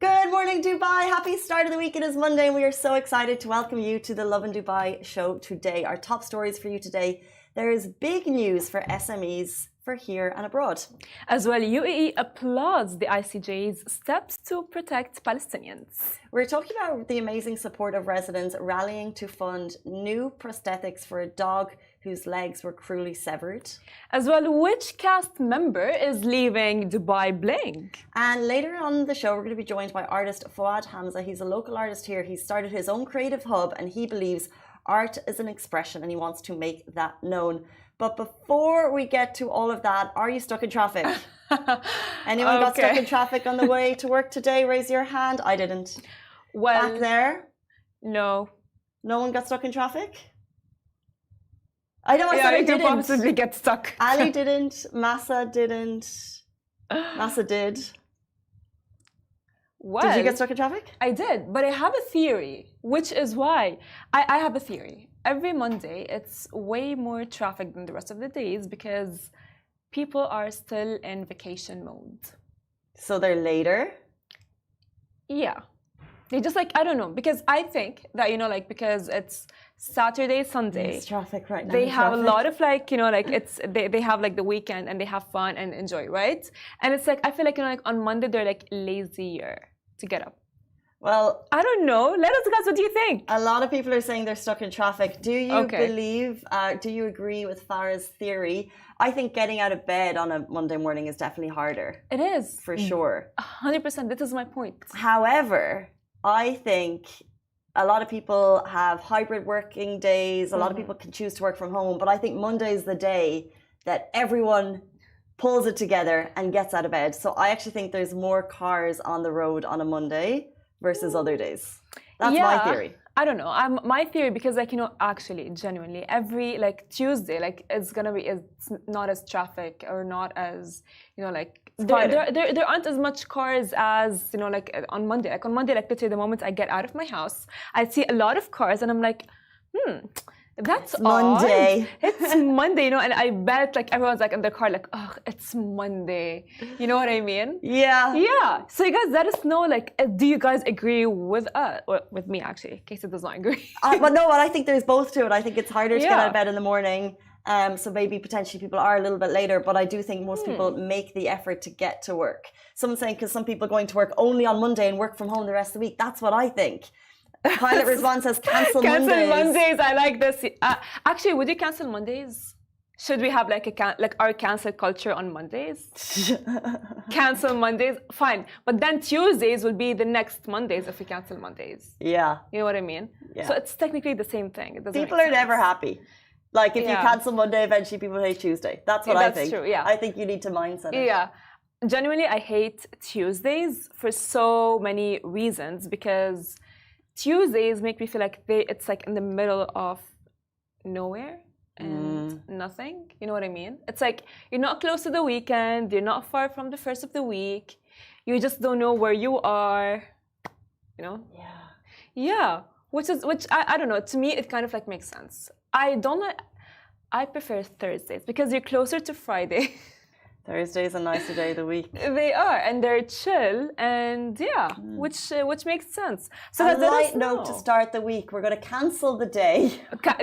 Good morning, Dubai. Happy start of the week. It is Monday, and we are so excited to welcome you to the Lovin Dubai show today. Our top stories for you today. There is big news for SMEs for here and abroad. As well, UAE applauds the ICJ's steps to protect Palestinians. We're talking about the amazing support of residents rallying to fund new prosthetics for a dog whose legs were cruelly severed. As well, which cast member is leaving Dubai bling? And later on in the show, we're going to be joined by artist Fouad Hamza. He's a local artist here. He started his own creative hub, and he believes art is an expression, and he wants to make that known. But before we get to all of that, are you stuck in traffic? Anyone got stuck in traffic on the way to work today? Raise your hand. I didn't. Well, back there? No. No one got stuck in traffic? I know I said I didn't. Possibly get stuck. Ali didn't. Massa didn't. Massa did. Well, did you get stuck in traffic? I did, but I have a theory, which is why I have a theory. Every Monday, it's way more traffic than the rest of the days because people are still in vacation mode. So they're later? Yeah. They just I don't know, because I think that, because it's Saturday, Sunday. It's traffic right now. They have a lot of it's they have the weekend and they have fun and enjoy, right? And it's I feel on Monday they're lazier to get up. Well, I don't know. Let us guess. What do you think? A lot of people are saying they're stuck in traffic. Do you believe? Do you agree with Farah's theory? I think getting out of bed on a Monday morning is definitely harder. It is for sure. 100%. This is my point. However, I think a lot of people have hybrid working days. A lot of people can choose to work from home. But I think Monday is the day that everyone pulls it together and gets out of bed. So I actually think there's more cars on the road on a Monday versus other days. That's my theory. I don't know. My theory, because actually, genuinely, every Tuesday, it's not as traffic or not as there aren't as much cars as on Monday. On Monday, literally the moment I get out of my house, I see a lot of cars, and I'm that's Monday. It's Monday, and I bet everyone's in their car oh, it's Monday. You know what I mean? Yeah. Yeah. So you guys let us know do you guys agree with or with me actually, in case it does not agree. But I think there's both to it. I think it's harder to get out of bed in the morning. So maybe potentially people are a little bit later, but I do think most people make the effort to get to work. Someone's saying because some people are going to work only on Monday and work from home the rest of the week. That's what I think. Pilot Rizwan says cancel Mondays. Cancel Mondays. I like this. Actually, would you cancel Mondays? Should we have our cancel culture on Mondays? Cancel Mondays, fine. But then Tuesdays will be the next Mondays if we cancel Mondays. Yeah. You know what I mean? Yeah. So it's technically the same thing. People are never happy. If you cancel Monday, eventually people hate Tuesday. That's what I think. That's true, yeah. I think you need to mindset it. Yeah. Genuinely, I hate Tuesdays for so many reasons because Tuesdays make me feel it's in the middle of nowhere and nothing. You know what I mean? It's you're not close to the weekend. You're not far from the first of the week. You just don't know where you are. You know? Yeah. Yeah. Which I don't know. To me, it kind of makes sense. I prefer Thursdays because you're closer to Friday. Thursday is a nicer day of the week. They are, and they're chill, and yeah, which makes sense. So On a light note to start the week, we're going to cancel the day.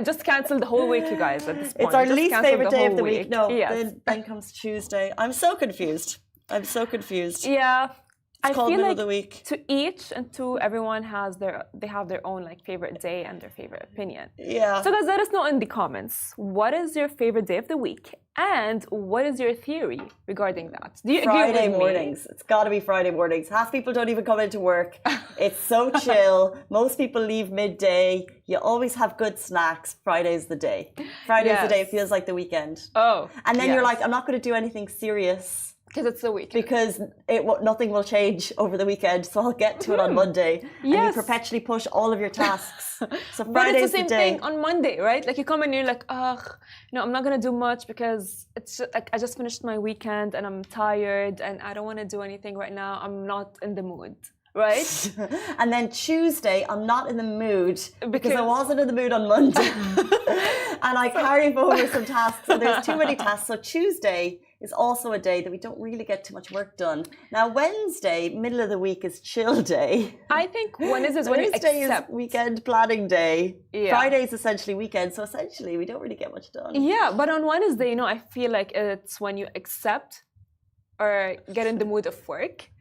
Just cancel the whole week, you guys. At this point, It's our Just least cancel favorite day of the whole week. No, Yes. then comes Tuesday. I'm so confused. Yeah. It's called feel middle like of the week. to each and to everyone they have their own like favorite day and their favorite opinion. Yeah. So guys, let us know in the comments, what is your favorite day of the week and what is your theory regarding that? Do you agree Friday with mornings. It's got to be Friday mornings. Half people don't even come into work. It's so chill. Most people leave midday. You always have good snacks. Friday's the day. Friday's the day. It feels like the weekend. Oh. And then you're like, I'm not going to do anything serious. Because it's the weekend. Because nothing will change over the way, so I'll get to it on Monday. And you perpetually push all of your tasks. So Friday's it's the same day. thing on Monday, right? Like you come and you're like, I'm not gonna do much because it's just, like I just finished my weekend and I'm tired and I don't want to do anything right now. I'm not in the mood. Right? And then Tuesday, I'm not in the mood because I wasn't in the mood on Monday. And I carry over some tasks. So there's too many tasks. So Tuesday is also a day that we don't really get too much work done. Now, Wednesday, middle of the week, is chill day. I think Wednesday is when you accept. Is weekend planning day. Yeah. Friday is essentially weekend. So essentially, we don't really get much done. Yeah, but on Wednesday, I feel like it's when you accept or get in the mood of work.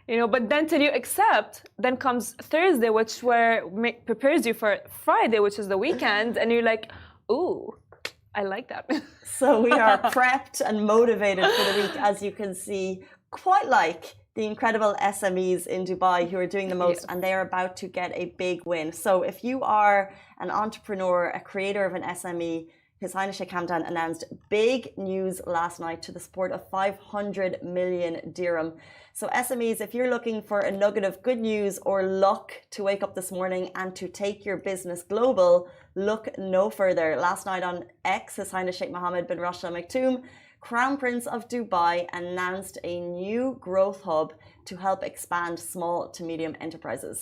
But then till you accept, then comes Thursday, which prepares you for Friday, which is the weekend, and you're like, ooh, I like that. So we are prepped and motivated for the week, as you can see, quite like the incredible SMEs in Dubai who are doing the most, and they are about to get a big win. So if you are an entrepreneur, a creator of an SME, His Highness Sheikh Hamdan announced big news last night to the support of 500 million dirham. So SMEs, if you're looking for a nugget of good news or luck to wake up this morning and to take your business global, look no further. Last night on X, His Highness Sheikh Mohammed bin Rashid Al Maktoum, Crown Prince of Dubai, announced a new growth hub to help expand small to medium enterprises.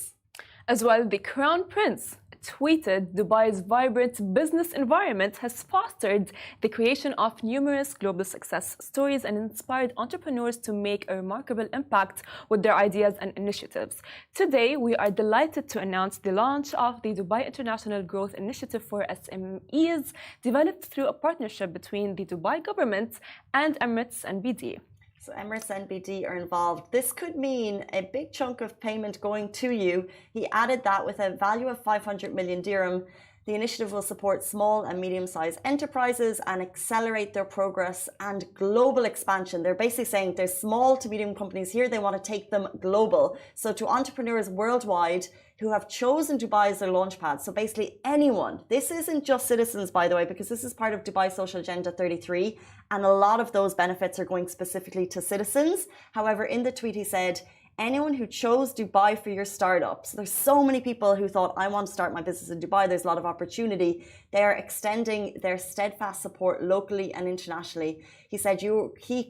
As well, the Crown Prince tweeted Dubai's vibrant business environment has fostered the creation of numerous global success stories and inspired entrepreneurs to make a remarkable impact with their ideas and initiatives. Today, we are delighted to announce the launch of the Dubai International Growth Initiative for SMEs, developed through a partnership between the Dubai government and Emirates NBD. So Emirates NBD are involved. This could mean a big chunk of payment going to you. He added that with a value of 500 million dirham, the initiative will support small and medium-sized enterprises and accelerate their progress and global expansion. They're basically saying there's small to medium companies here, they want to take them global. So to entrepreneurs worldwide who have chosen Dubai as their launchpad, so basically anyone, this isn't just citizens, by the way, because this is part of Dubai Social Agenda 33, and a lot of those benefits are going specifically to citizens. However, in the tweet he said, anyone who chose Dubai for your startup. So there's so many people who thought, I want to start my business in Dubai. There's a lot of opportunity. They are extending their steadfast support locally and internationally. He said, you are key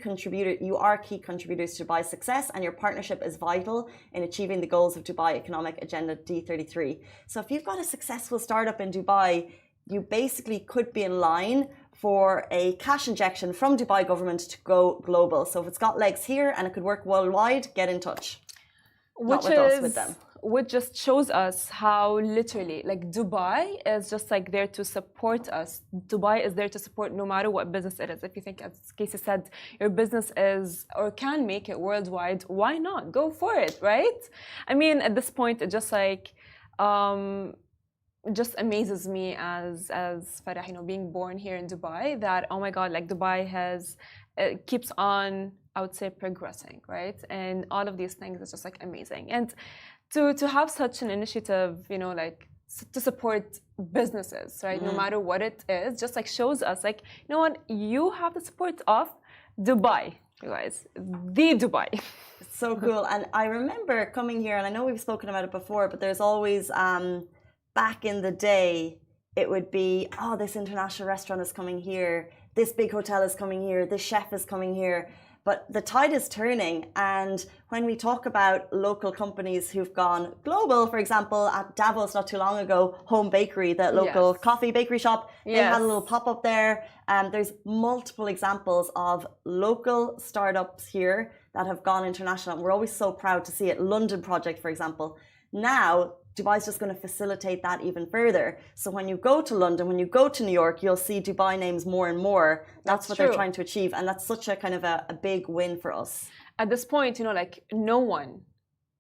contributors to Dubai's success, and your partnership is vital in achieving the goals of Dubai Economic Agenda D33. So if you've got a successful startup in Dubai, you basically could be in line for a cash injection from Dubai government to go global. So if it's got legs here and it could work worldwide, get in touch. Not with us, with them. Which just shows us how literally, like, Dubai is just like there to support us. Dubai is there to support no matter what business it is. If you think, as Casey said, your business is or can make it worldwide, why not? Go for it, right? I mean, at this point, it just like just amazes me as Farah, being born here in Dubai, that oh my God, like Dubai keeps on, I would say, progressing, right? And all of these things is just like amazing. And to have such an initiative, like to support businesses, right? No matter what it is, just like shows us like, you know what, you have the support of Dubai, you guys, the Dubai. It's so cool. And I remember coming here, and I know we've spoken about it before, but there's always back in the day, it would be, oh, this international restaurant is coming here, this big hotel is coming here, this chef is coming here. But the tide is turning, and when we talk about local companies who've gone global, for example, at Davos not too long ago, Home Bakery, the local coffee bakery shop, they had a little pop-up there. There's multiple examples of local startups here that have gone international. And we're always so proud to see it. London Project, for example. Now, Dubai's just going to facilitate that even further. So when you go to London, when you go to New York, you'll see Dubai names more and more. That's what they're trying to achieve. And that's such a kind of a big win for us. At this point, like no one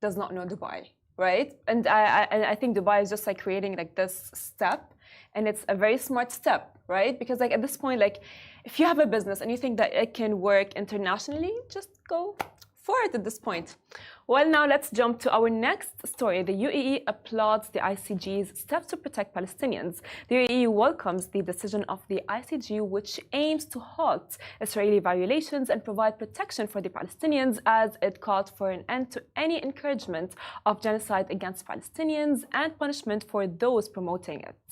does not know Dubai, right? And I think Dubai is just like creating like this step. And it's a very smart step, right? Because like at this point, like if you have a business and you think that it can work internationally, just go for it at this point. Well, now let's jump to our next story. The UAE applauds the ICG's steps to protect Palestinians. The UAE welcomes the decision of the ICG, which aims to halt Israeli violations and provide protection for the Palestinians, as it called for an end to any encouragement of genocide against Palestinians and punishment for those promoting it.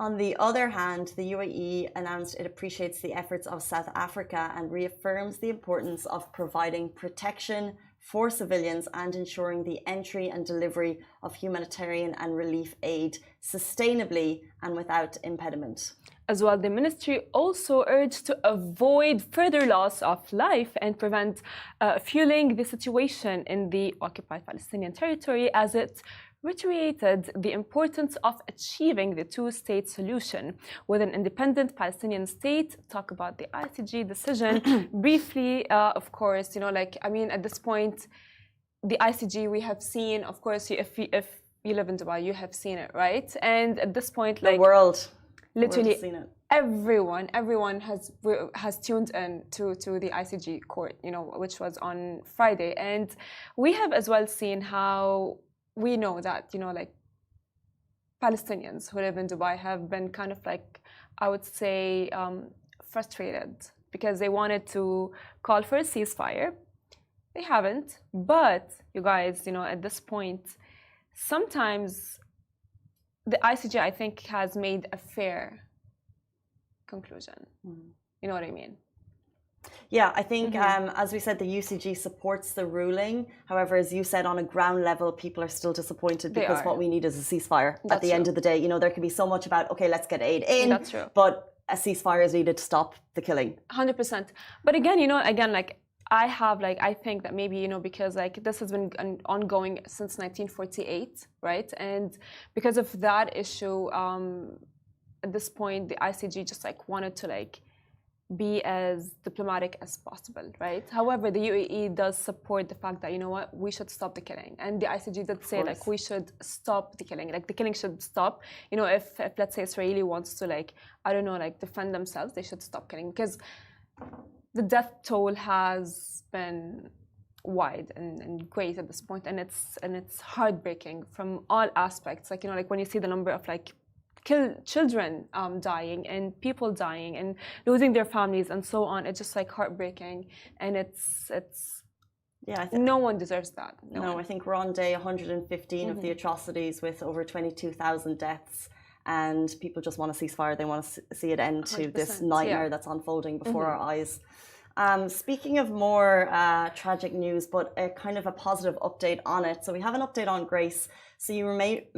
On the other hand, the UAE announced it appreciates the efforts of South Africa and reaffirms the importance of providing protection for civilians and ensuring the entry and delivery of humanitarian and relief aid sustainably and without impediment. As well, the ministry also urged to avoid further loss of life and prevent fueling the situation in the occupied Palestinian territory, as it reiterated the importance of achieving the two-state solution with an independent Palestinian state. Talk about the ICG decision briefly. Of course, like, I mean, at this point, the ICG we have seen, of course, if you live in Dubai, you have seen it, right? And at this point, like the world, literally seen it. Everyone has tuned in to the ICG court, which was on Friday, and we have as well seen how we know that, like Palestinians who live in Dubai have been kind of like, I would say, frustrated because they wanted to call for a ceasefire. They haven't. But you guys, at this point, sometimes the ICJ, I think, has made a fair conclusion. You know what I mean? Yeah, I think, as we said, the UCG supports the ruling. However, as you said, on a ground level, people are still disappointed because what we need is a ceasefire. At the end of the day, there can be so much about, okay, let's get aid in. That's true. But a ceasefire is needed to stop the killing. 100%. But again, like, I think that maybe, because like this has been ongoing since 1948, right? And because of that issue, at this point, the ICG just like wanted to like be as diplomatic as possible, right? However, the UAE does support the fact that, we should stop the killing. And the ICG did say, like, we should stop the killing. Like, the killing should stop. If let's say, Israeli wants to, like, I don't know, like, defend themselves, they should stop killing. Because the death toll has been wide and great at this point. And it's heartbreaking from all aspects. Like, like, when you see the number of, like, children dying and people dying and losing their families and so on, it's just like heartbreaking, and it's no one deserves that. No, I think we're on day 115 of the atrocities with over 22,000 deaths, and people just want a ceasefire. They want to see it end to this nightmare that's unfolding before our eyes. Speaking of more tragic news, but a kind of a positive update on it. So we have an update on Grace. So you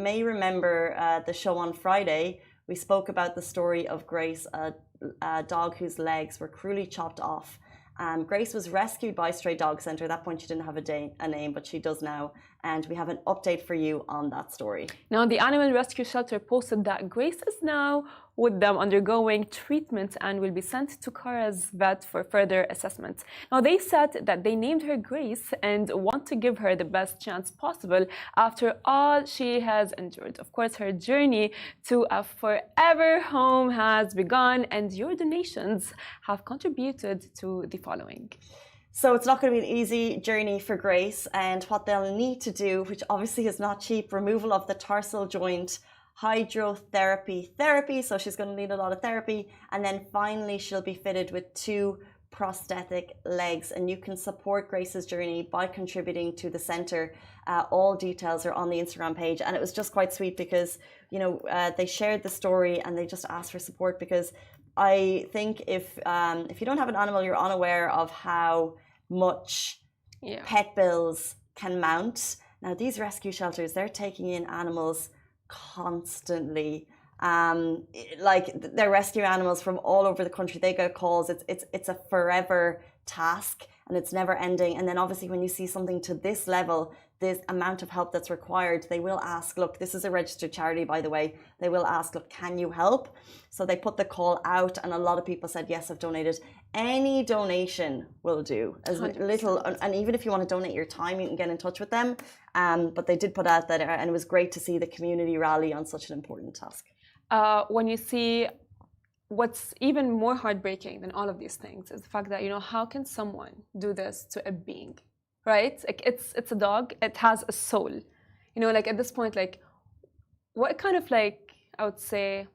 may remember the show on Friday. We spoke about the story of Grace, a dog whose legs were cruelly chopped off. Grace was rescued by Stray Dog Centre. At that point, she didn't have a name, but she does now. And we have an update for you on that story. Now, the animal rescue shelter posted that Grace is now with them undergoing treatment and will be sent to Kara's vet for further assessment. Now, they said that they named her Grace and want to give her the best chance possible after all she has endured. Of course, her journey to a forever home has begun, and your donations have contributed to the following. So it's not going to be an easy journey for Grace, and what they'll need to do, which obviously is not cheap, removal of the tarsal joint, hydrotherapy therapy, so she's going to need a lot of therapy, and then finally she'll be fitted with 2 prosthetic legs. And you can support Grace's journey by contributing to the centre. All details are on the Instagram page, and it was just quite sweet because they shared the story and they just asked for support, because I think if you don't have an animal, you're unaware of how much Yeah. pet bills can mount. Now, these rescue shelters, they're taking in animals constantly. Like they're rescuing animals from all over the country. They get calls. It's a forever task and it's never ending. And then obviously when you see something to this level, this amount of help that's required, they will ask, look, this is a registered charity, by the way. They will ask, look, can you help? So they put the call out and a lot of people said, yes, I've donated. Any donation will do, as 100%. little, and even if you want to donate your time, you can get in touch with them. But they did put out that, and it was great to see the community rally on such an important task. When you see what's even more heartbreaking than all of these things is the fact that, you know, how can someone do this to a being, right? Like it's a dog, it has a soul, you know, like at this point, like what kind of, like, I would say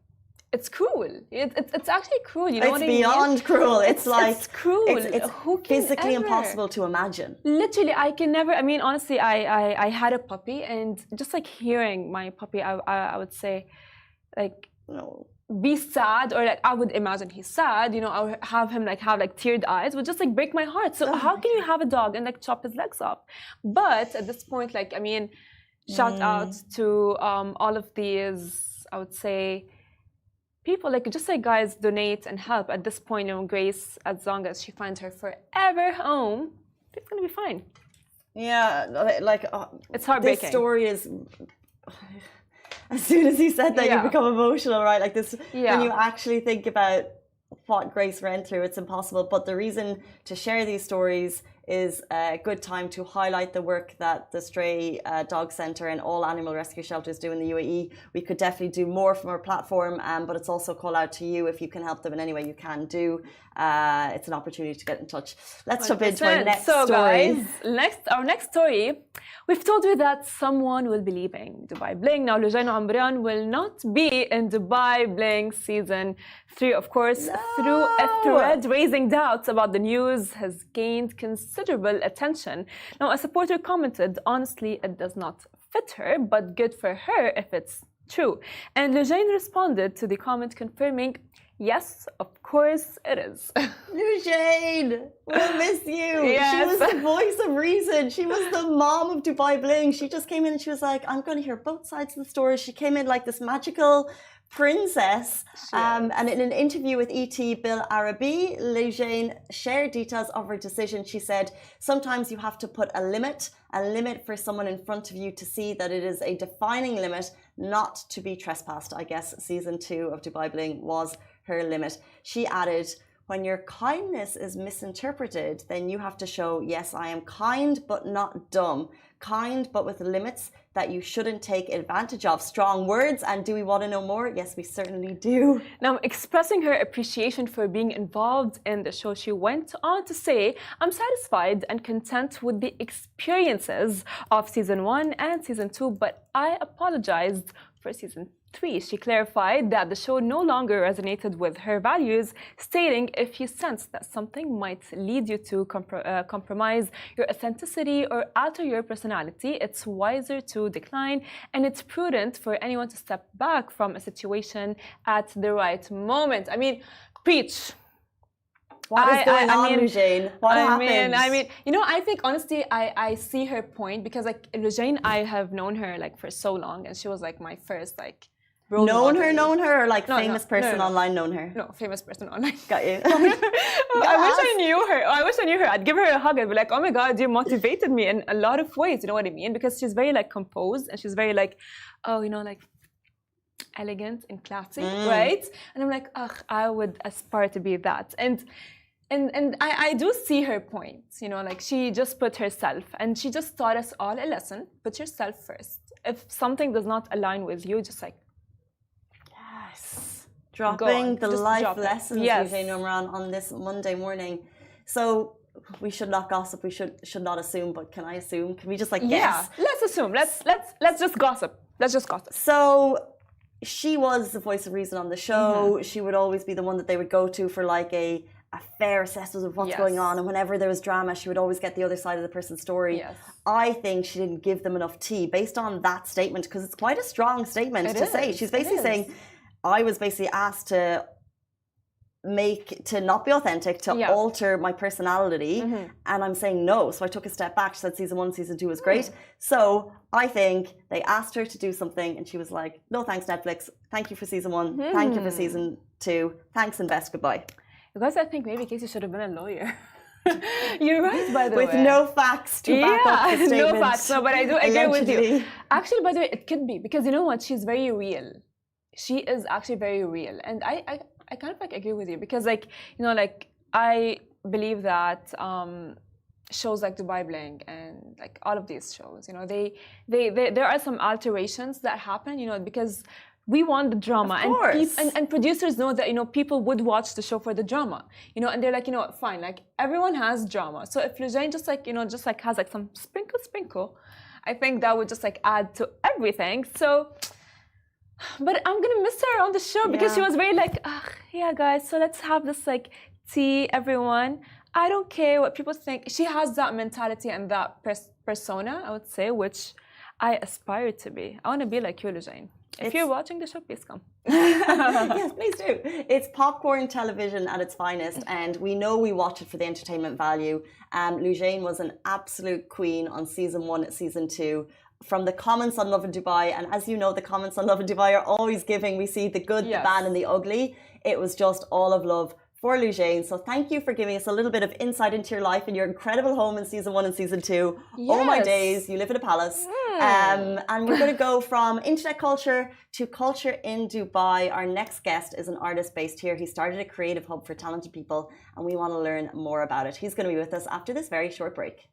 it's cruel. It's actually cruel, you know what I mean? It's beyond cruel. It's like it's cruel. It's Who can physically ever? impossible to imagine. Literally, I can never. I mean, honestly, I had a puppy, and just like hearing my puppy, I would say, like, No. be sad, or like I would imagine he's sad, you know, I would have him like have like teared eyes, would just like break my heart. So how can you have a dog and like chop his legs off? But at this point, like, I mean, shout out to all of these, I would say, people, like, just like, guys, donate and help. At this point, you know, Grace, as long as she finds her forever home, it's gonna be fine. Yeah, like It's heartbreaking. This story is. As soon as you said that, you Yeah. become emotional, right? Like this, Yeah. when you actually think about what Grace went through, it's impossible. But the reason to share these stories is a good time to highlight the work that the Stray Dog Centre and all animal rescue shelters do in the UAE. We could definitely do more from our platform, but it's also a call out to you if you can help them in any way you can do. It's an opportunity to get in touch. Let's jump into our next story. Guys, our next story, we've told you that someone will be leaving Dubai Bling. Now, Lujain Amran will not be in Dubai Bling season 3, of course, through a thread raising doubts about the news has gained considerable attention. Now, a supporter commented, honestly, it does not fit her, but good for her if it's true. And Lujain responded to the comment confirming, yes, of course it is. Lujain, we'll miss you. Yes. She was the voice of reason. She was the mom of Dubai Bling. She just came in and she was like, I'm going to hear both sides of the story. She came in like this magical princess. And in an interview with ET Bil Arabi, Lujain shared details of her decision. She said, sometimes you have to put a limit for someone in front of you to see that it is a defining limit, not to be trespassed. I guess season 2 of Dubai Bling was her limit. She added, when your kindness is misinterpreted, then you have to show, yes, I am kind, but not dumb. Kind, but with limits that you shouldn't take advantage of. Strong words. And do we want to know more? Yes, we certainly do. Now, expressing her appreciation for being involved in the show, she went on to say, I'm satisfied and content with the experiences of season 1 and season 2, but I apologized for season 3. She clarified that the show no longer resonated with her values, stating, if you sense that something might lead you to compromise your authenticity or alter your personality, it's wiser to decline, and it's prudent for anyone to step back from a situation at the right moment. I mean, preach. What is going on, Lujain? What happened? I mean, you know, I think honestly, I see her point, because like Lujain, I have known her like for so long, and she was like my first like known her, or like famous person online known her? No, famous person online. Got you. I wish I knew her. I'd give her a hug. I'd be like, oh my God, you motivated me in a lot of ways. You know what I mean? Because she's very like composed, and she's very like, oh, you know, like elegant and classy, right? And I'm like, ugh, I would aspire to be that. And I do see her point, you know, like she just put herself, and she just taught us all a lesson. Put yourself first. If something does not align with you, just like, yes, dropping the life lessons, Lujain Amran, on this Monday morning. So we should not gossip. We should not assume. But can I assume? Can we just like guess? Yeah, let's assume. Let's just gossip. Let's just gossip. So she was the voice of reason on the show. She would always be the one that they would go to for like a fair assessment of what's going on. And whenever there was drama, she would always get the other side of the person's story. Yes. I think she didn't give them enough tea based on that statement, because it's quite a strong statement to say. She's basically saying, I was basically asked to to not be authentic, to Yeah. alter my personality. And I'm saying no. So I took a step back. She said season 1, season 2 was great. So I think they asked her to do something and she was like, no thanks, Netflix. Thank you for season 1. Thank you for season 2. Thanks and best goodbye. Because I think maybe Casey should have been a lawyer. You're right, by the way. With no facts to back up the statement. No facts. No, but I do agree with you. Allegedly. Actually, by the way, it could be. Because you know what? She's very real. She is actually very real. And I kind of like agree with you. Because like, you know, like I believe that shows like Dubai Bling and like all of these shows, you know, there are some alterations that happen, you know, because we want the drama, and producers know that, you know, people would watch the show for the drama, you know, and they're like, you know what, fine, like everyone has drama. So if Lujain just like, you know, just like has like some sprinkle, I think that would just like add to everything. So, but I'm gonna miss her on the show because she was very like, yeah, guys, so let's have this like tea, everyone. I don't care what people think. She has that mentality and that persona, I would say, which I aspire to be. I want to be like you, Lujain. If you're watching the show, please come. Yes, please do. It's popcorn television at its finest, and we know we watch it for the entertainment value. Lujain was an absolute queen on season 1, season 2. From the comments on Lovin Dubai, and as you know, the comments on Lovin Dubai are always giving. We see the good, the bad, and the ugly. It was just all of love for Lujain. So thank you for giving us a little bit of insight into your life and your incredible home in season 1 and season 2. Yes. Oh my days, you live in a palace. And we're going to go from internet culture to culture in Dubai. Our next guest is an artist based here. He started a creative hub for talented people, and we want to learn more about it. He's going to be with us after this very short break.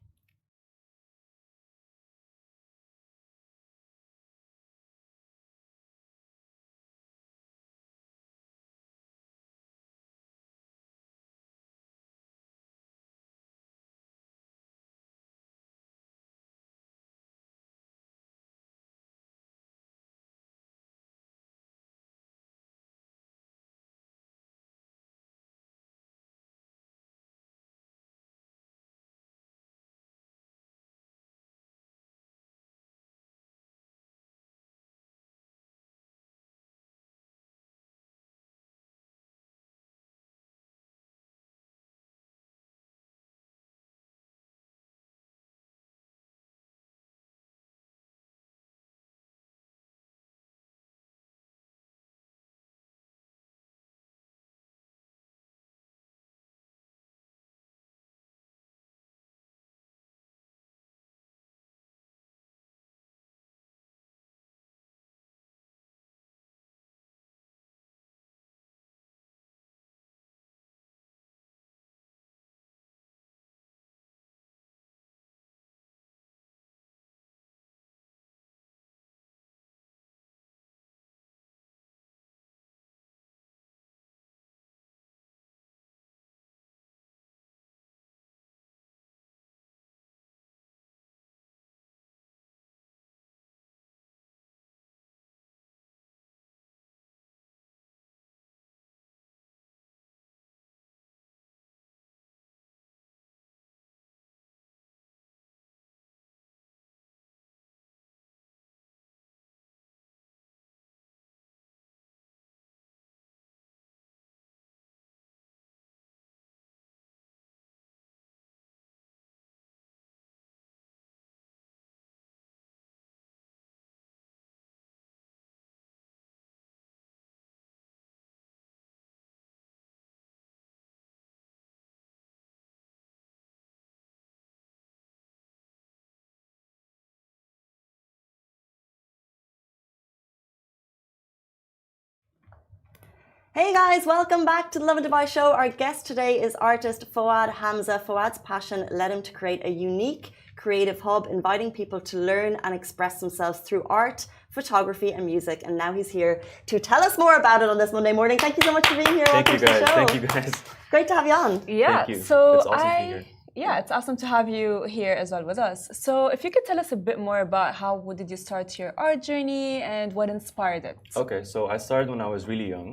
Hey guys, welcome back to the Lovin Dubai show. Our guest today is artist Fouad Hamza. Fouad's passion led him to create a unique creative hub, inviting people to learn and express themselves through art, photography and music. And now he's here to tell us more about it on this Monday morning. Thank you so much for being here. Thank Welcome you guys. to the show. Thank you guys. Great to have you on. Yeah, Thank you. so It's awesome to be here. Yeah, it's awesome to have you here as well with us. So if you could tell us a bit more about did you start your art journey and what inspired it? Okay, so I started when I was really young,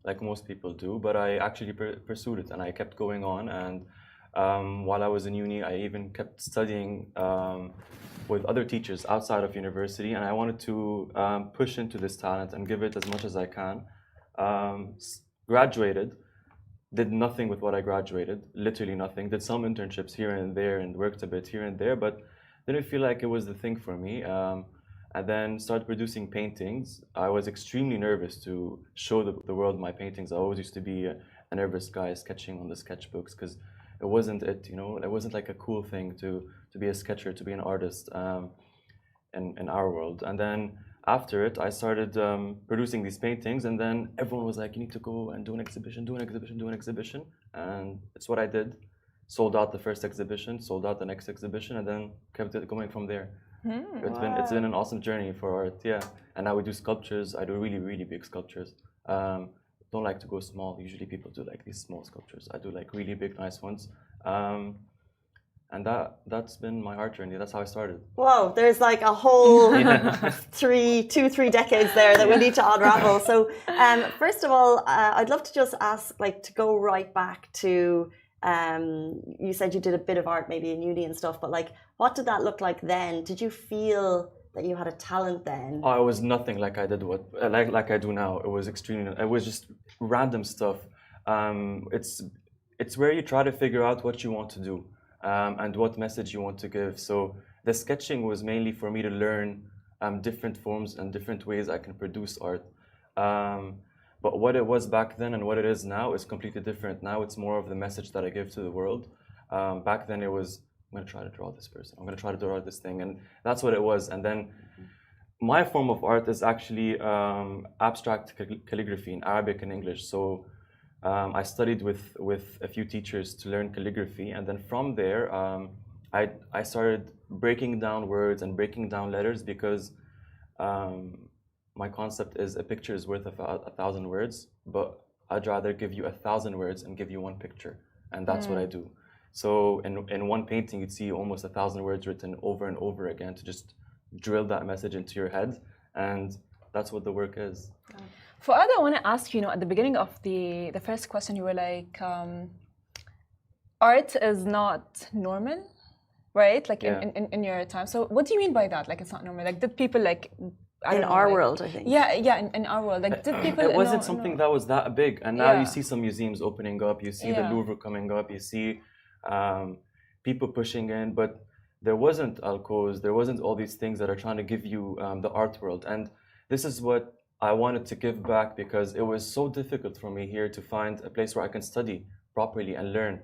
like most people do, but I actually pursued it and I kept going on. And while I was in uni, I even kept studying with other teachers outside of university, and I wanted to push into this talent and give it as much as I can. graduated, did nothing with what I graduated, literally nothing. Did some internships here and there and worked a bit here and there, but didn't feel like it was the thing for me. And then started producing paintings. I was extremely nervous to show the world my paintings. I always used to be a nervous guy sketching on the sketchbooks because it wasn't it wasn't like a cool thing to be a sketcher, to be an artist in our world. And then after it, I started producing these paintings, and then everyone was like, you need to go and do an exhibition, do an exhibition, do an exhibition. And it's what I did. Sold out the first exhibition, sold out the next exhibition, and then kept it going from there. It's been an awesome journey for art, yeah. And now we do sculptures. I do really big sculptures. Don't like to go small. Usually people do like these small sculptures. I do like really big, nice ones. And that's been my art journey. That's how I started. Whoa, there's like a whole 3 decades there that we need to unravel. So first of all, I'd love to just ask, like, to go right back to, you said you did a bit of art maybe in uni and stuff, but like, what did that look like then? Did you feel that you had a talent then? Oh, it was nothing like I did like I do now. It was extremely. It was just random stuff. It's where you try to figure out what you want to do and what message you want to give. So the sketching was mainly for me to learn different forms and different ways I can produce art. But what it was back then and what it is now is completely different. Now it's more of the message that I give to the world. Back then it was, I'm going to try to draw this person. I'm going to try to draw this thing. And that's what it was. And then my form of art is actually abstract calligraphy in Arabic and English. So I studied with a few teachers to learn calligraphy. And then from there, I started breaking down words and breaking down letters because my concept is a picture is worth 1,000 words, but I'd rather give you 1,000 words and give you one picture. And that's what I do. So in one painting, you'd see almost 1,000 words written over and over again to just drill that message into your head. And that's what the work is. Fuad, I want to ask you, at the beginning of the first question, you were like, art is not normal, right? Like in your time. So what do you mean by that? Like, it's not normal? Like, did people like... in our world, I think. Yeah, in our world. Like, did people... It wasn't something that was that big. And now you see some museums opening up. You see the Louvre coming up. You see people pushing in. But there wasn't alcoves. There wasn't all these things that are trying to give you the art world. And this is what I wanted to give back because it was so difficult for me here to find a place where I can study properly and learn.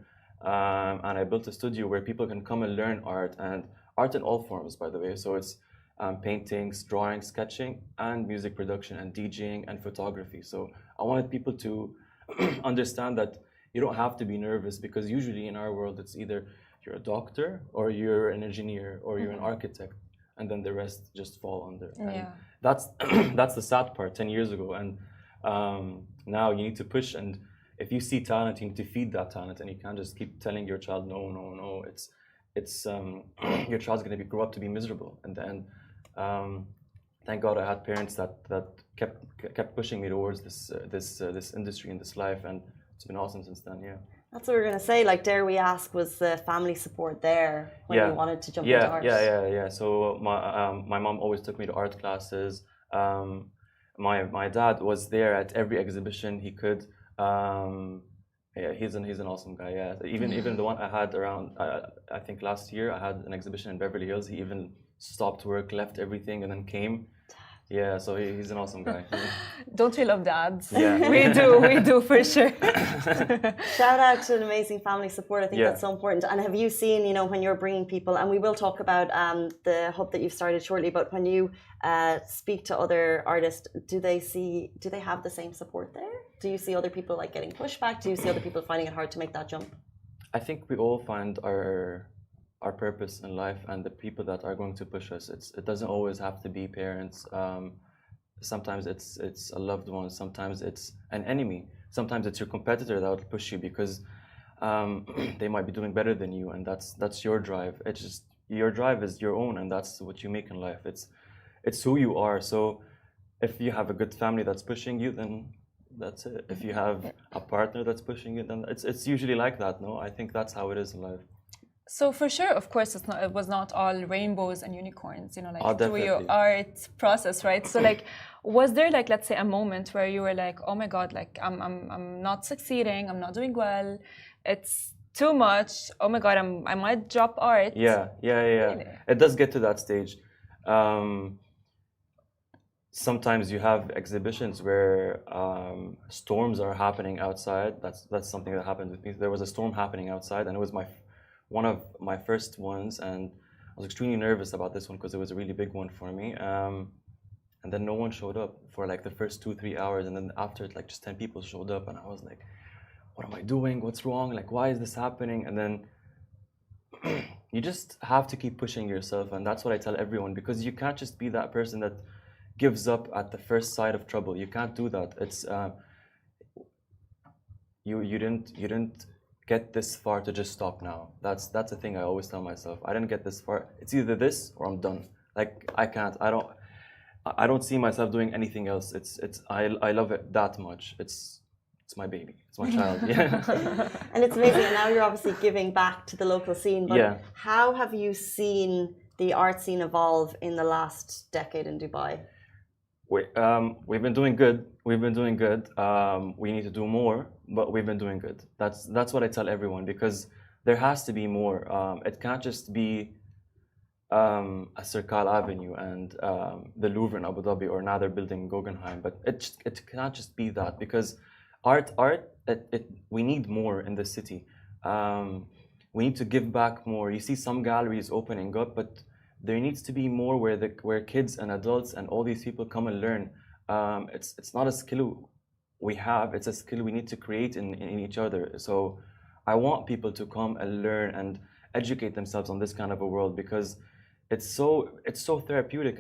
And I built a studio where people can come and learn art, and art in all forms, by the way. So it's paintings, drawing, sketching, and music production, and DJing, and photography. So I wanted people to understand that you don't have to be nervous because usually in our world it's either you're a doctor or you're an engineer or you're an architect, and then the rest just fall under. And that's the sad part 10 years ago. And now you need to push, and if you see talent, you need to feed that talent, and you can't just keep telling your child no. It's your child's going to grow up to be miserable in the end. Thank God I had parents that kept pushing me towards this industry and this life, and it's been awesome since then. Yeah. That's what we were going to say. Like, dare we ask, was the family support there when you wanted to jump into art? Yeah. So my mom always took me to art classes. My dad was there at every exhibition he could. He's an awesome guy. Yeah, even the one I had around, I think last year I had an exhibition in Beverly Hills. He even stopped work, left everything, and then came. Yeah, so he's an awesome guy. Don't we love dads? Yeah, we do for sure. Shout out to an amazing family support. I think that's so important. And have you seen, when you're bringing people, and we will talk about the hub that you've started shortly, but when you speak to other artists, do they have the same support there? Do you see other people like getting pushback? Do you see other people finding it hard to make that jump? I think we all find our purpose in life and the people that are going to push us. It doesn't always have to be parents. Sometimes it's a loved one. Sometimes it's an enemy. Sometimes it's your competitor that will push you because they might be doing better than you, and that's your drive. It's just your drive is your own, and that's what you make in life. It's who you are. So if you have a good family that's pushing you, then that's it. If you have a partner that's pushing you, then it's usually like that. No, I think that's how it is in life. So for sure, of course, it was not all rainbows and unicorns, like Oh, through your definitely. art process, right? So like, was there like, let's say, a moment where you were like, oh my God, like I'm not succeeding, I'm not doing well, it's too much. Oh my God, I might drop art. Yeah. Really? It does get to that stage. Sometimes you have exhibitions where storms are happening outside. That's something that happened with me. There was a storm happening outside, and it was one of my first ones, and I was extremely nervous about this one because it was a really big one for me. And then no one showed up for like the first 2-3 hours, and then after it, like just 10 people showed up, and I was like, "What am I doing? What's wrong? Like, why is this happening?" And then you just have to keep pushing yourself, and that's what I tell everyone, because you can't just be that person that gives up at the first sight of trouble. You can't do that. It's you didn't get this far to just stop now. That's the thing I always tell myself. I didn't get this far. It's either this or I'm done. Like I can't. I don't see myself doing anything else. I love it that much. It's my baby. It's my child. Yeah. And it's amazing. And now you're obviously giving back to the local scene. But Yeah. how have you seen the art scene evolve in the last decade in Dubai? We've been doing good. We've been doing good. We need to do more, but we've been doing good. That's what I tell everyone, because there has to be more. It can't just be a Circle Avenue and the Louvre in Abu Dhabi, or now they're building Guggenheim. But it can't just be that, because art, we need more in the city. We need to give back more. You see some galleries opening up, but there needs to be more where kids and adults and all these people come and learn. It's not a skill we have; it's a skill we need to create in each other. So I want people to come and learn and educate themselves on this kind of a world, because it's so therapeutic.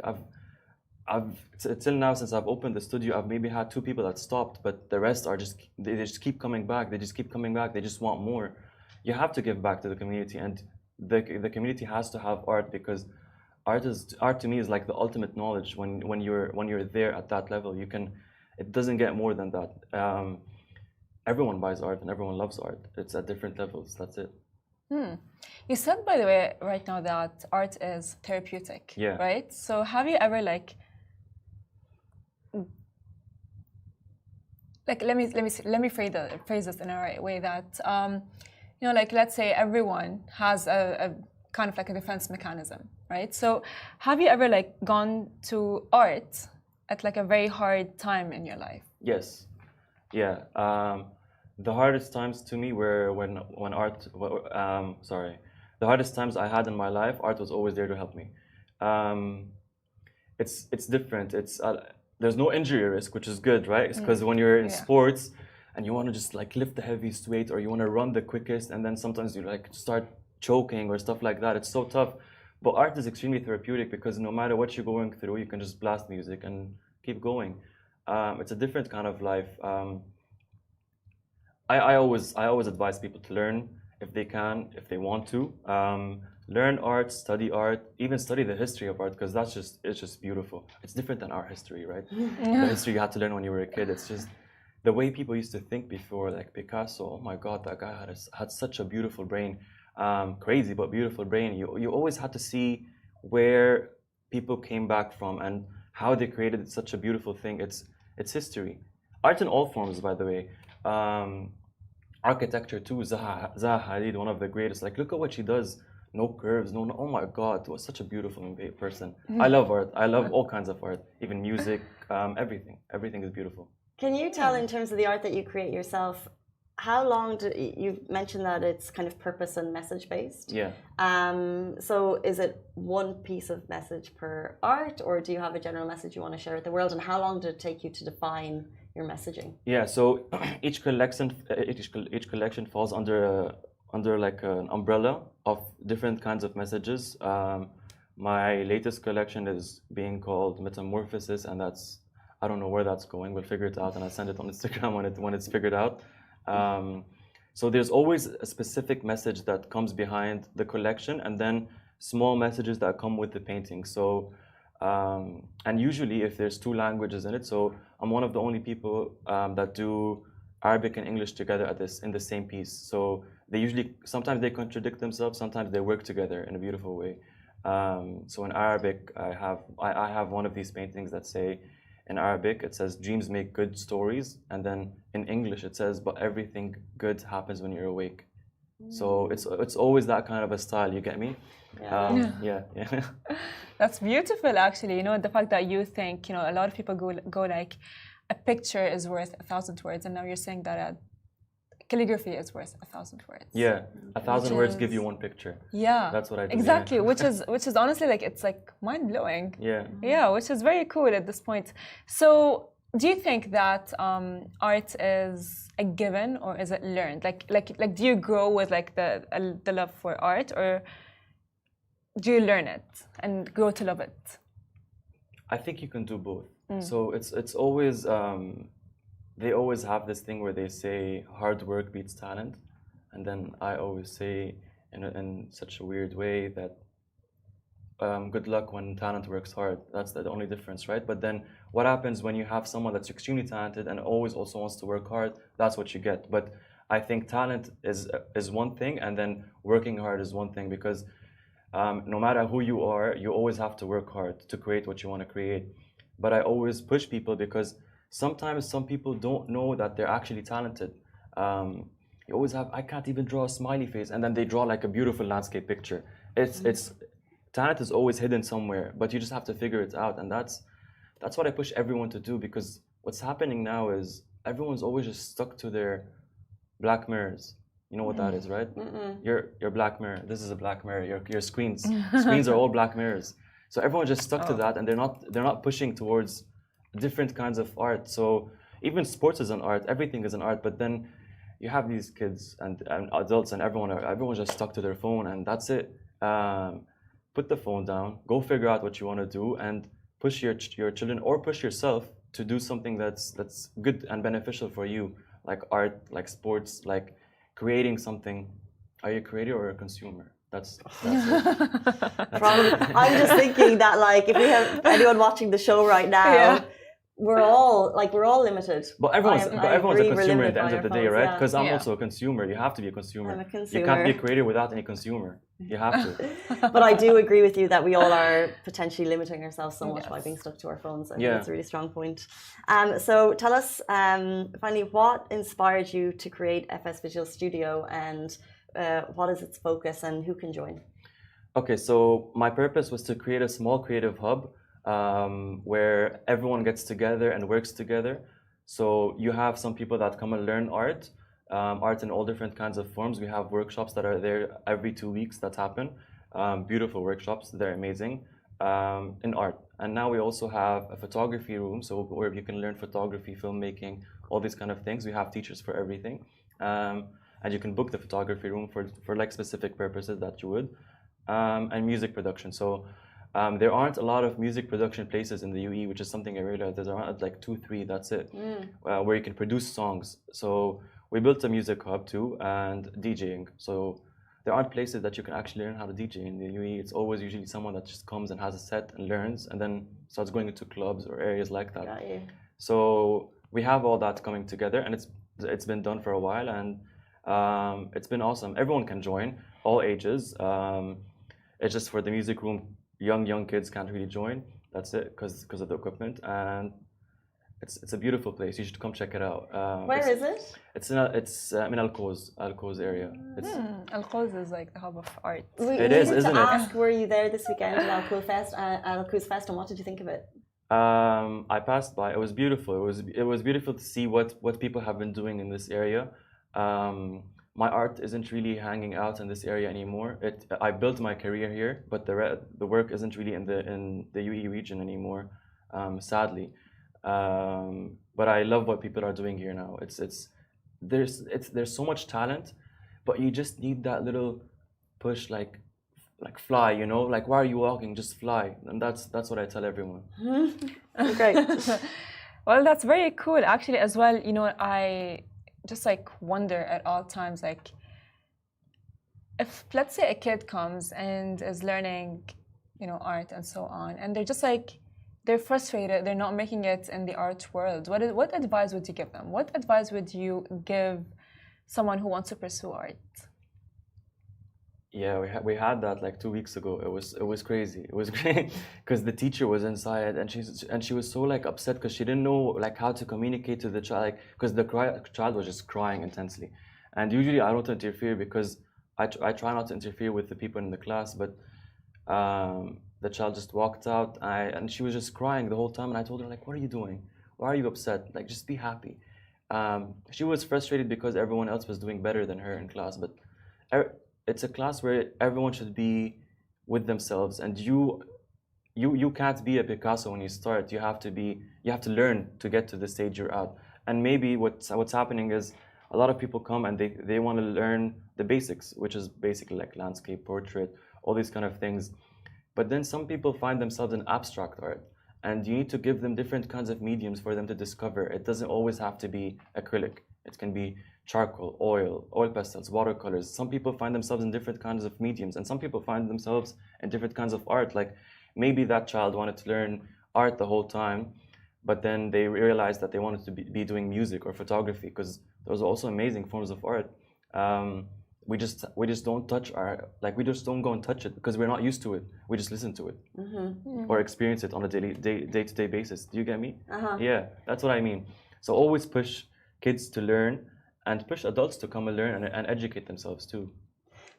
Till now, since I've opened the studio, I've maybe had 2 people that stopped, but the rest are they just keep coming back. They just keep coming back. They just want more. You have to give back to the community, and the community has to have art, because art to me is like the ultimate knowledge. When you're there at that level, it doesn't get more than that. Everyone buys art and everyone loves art. It's at different levels. That's it. You said, by the way, right now that art is therapeutic. Yeah. Right. So have you ever like let me phrase this in a right way, that like, let's say everyone has a kind of like a defense mechanism, right? So have you ever like gone to art at like a very hard time in your life? Yes. Yeah. The hardest times to me were when art. The hardest times I had in my life, art was always there to help me. It's different. There's no injury risk, which is good, right? Because when you're in sports and you want to just like lift the heaviest weight, or you want to run the quickest, and then sometimes you like start choking or stuff like that, it's so tough. But art is extremely therapeutic, because no matter what you're going through, you can just blast music and keep going. It's a different kind of life. I always advise people to learn if they can, if they want to. Learn art, even study the history of art, because it's just beautiful. It's different than our history, right? The history you had to learn when you were a kid. It's just the way people used to think before, like Picasso. Oh my God, that guy had such a beautiful brain. Crazy but beautiful brain. You always had to see where people came back from and how they created such a beautiful thing. It's history. Art in all forms, by the way. Architecture too. Zaha Hadid, one of the greatest. Like, look at what she does. No curves, no. Oh my God, was such a beautiful person. I love art. I love all kinds of art, even music. Everything. Everything is beautiful. Can you tell, in terms of the art that you create yourself, how long you mentioned that it's kind of purpose and message based? Yeah. So is it one piece of message per art, or do you have a general message you want to share with the world? And how long did it take you to define your messaging? Yeah. So each collection falls under like an umbrella of different kinds of messages. My latest collection is being called Metamorphosis, and I don't know where that's going. We'll figure it out, and I'll send it on Instagram when it's figured out. So there's always a specific message that comes behind the collection, and then small messages that come with the painting. So, and usually if there's 2 languages in it, so I'm one of the only people that do Arabic and English together in the same piece. So they usually sometimes they contradict themselves, sometimes they work together in a beautiful way. So in Arabic, I have one of these paintings that say, in Arabic it says dreams make good stories, and then in English it says but everything good happens when you're awake. So it's always that kind of a style. You get me? Yeah. That's beautiful, actually. You know, the fact that you think, you know, a lot of people go like, a picture is worth 1,000 words, and now you're saying that calligraphy is worth 1,000 words. Yeah, 1,000 words give you one picture. Yeah, that's what I do. Exactly, yeah. which is honestly like, it's like mind blowing. Yeah, which is very cool at this point. So, do you think that art is a given or is it learned? Like, do you grow with like the love for art, or do you learn it and grow to love it? I think you can do both. So it's always they always have this thing where they say hard work beats talent, and then I always say in such a weird way that good luck when talent works hard. That's the only difference, right? But then what happens when you have someone that's extremely talented and always also wants to work hard? That's what you get. But I think talent is one thing, and then working hard is one thing, because no matter who you are, you always have to work hard to create what you want to create. But I always push people, because sometimes some people don't know that they're actually talented. You always have, I can't even draw a smiley face, and then they draw like a beautiful landscape picture. It's talent is always hidden somewhere, but you just have to figure it out, and that's what I push everyone to do, because what's happening now is everyone's always just stuck to their black mirrors. You know what that is, right? Your black mirror. This is a black mirror. Your screens are all black mirrors. So everyone's just stuck to that, and they're not pushing towards different kinds of art. So even sports is an art. Everything is an art. But then you have these kids and adults, and everyone's just stuck to their phone, and that's it. Put the phone down. Go figure out what you want to do, and push your children or push yourself to do something that's good and beneficial for you, like art, like sports, like creating something. Are you a creator or a consumer? That's it. Probably. I'm just thinking that, like, if we have anyone watching the show right now, we're all limited. But everyone's a consumer at the end of the day, right? Because I'm also a consumer. You have to be a consumer. I'm a consumer. You can't be a creator without any consumer. You have to. But I do agree with you that we all are potentially limiting ourselves so much by being stuck to our phones. I think that's a really strong point. So tell us, finally, what inspired you to create FS Visual Studio, and what is its focus, and who can join? Okay, so my purpose was to create a small creative hub where everyone gets together and works together. So you have some people that come and learn art in all different kinds of forms. We have workshops that are there every 2 weeks that happen. Beautiful workshops, they're amazing in art. And now we also have a photography room, so where you can learn photography, filmmaking, all these kind of things. We have teachers for everything. And you can book the photography room for like specific purposes that you would. And music production. So there aren't a lot of music production places in the UAE, which is something I realized. There's around like 2, 3, that's it, where you can produce songs. So we built a music hub too, and DJing. So there aren't places that you can actually learn how to DJ in the UAE. It's always usually someone that just comes and has a set and learns, and then starts going into clubs or areas like that. Got you. So we have all that coming together, and it's been done for a while, and it's been awesome. Everyone can join, all ages. It's just for the music room, young kids can't really join. That's it, because of the equipment, and it's a beautiful place. You should come check it out. Where is it? It's in Al Quoz area. Al Quoz is like the hub of art. It is, isn't it? Ask, were you there this weekend at Al Quoz Fest, and what did you think of it? I passed by. It was beautiful. It was beautiful to see what people have been doing in this area. My art isn't really hanging out in this area anymore. I built my career here, but the work isn't really in the UAE region anymore, sadly. But I love what people are doing here now. There's so much talent, but you just need that little push, like fly, you know, like why are you walking? Just fly, and that's what I tell everyone. Great. Well, that's very cool, actually, as well. You know, I just like wonder at all times, like, if let's say a kid comes and is learning, you know, art and so on, and they're just like they're frustrated, they're not making it in the art world. What advice would you give them? What advice would you give someone who wants to pursue art? Yeah, we had that like 2 weeks ago. It was crazy. It was great because the teacher was inside and she was so like upset because she didn't know like how to communicate to the child, like because the child was just crying intensely. And usually I don't interfere because I try not to interfere with the people in the class, but the child just walked out and she was just crying the whole time. And I told her like, what are you doing? Why are you upset? Like, just be happy. She was frustrated because everyone else was doing better than her in class, but it's a class where everyone should be with themselves, and you can't be a Picasso when you start. You have to learn to get to the stage you're at. And maybe what's happening is a lot of people come and they want to learn the basics, which is basically like landscape, portrait, all these kind of things. But then some people find themselves in abstract art, and you need to give them different kinds of mediums for them to discover. It doesn't always have to be acrylic. It can be charcoal, oil pastels, watercolors. Some people find themselves in different kinds of mediums, and some people find themselves in different kinds of art. Like maybe that child wanted to learn art the whole time, but then they realized that they wanted to be doing music or photography, because those are also amazing forms of art. We just don't touch we just don't go and touch it because we're not used to it. We just listen to it or experience it on a day-to-day basis. Do you get me? Yeah, that's what I mean. So always push kids to learn and push adults to come and learn and educate themselves too.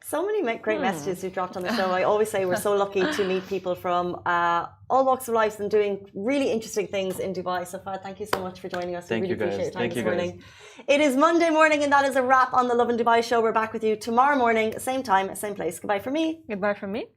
So many great messages you dropped on the show. I always say we're so lucky to meet people from all walks of life and doing really interesting things in Dubai. So Fahd, thank you so much for joining us. Thank we really you guys. appreciate your time Thank this you morning. guys. It is Monday morning, and that is a wrap on the Lovin Dubai show. We're back with you tomorrow morning, same time, same place. Goodbye from me. Goodbye from me.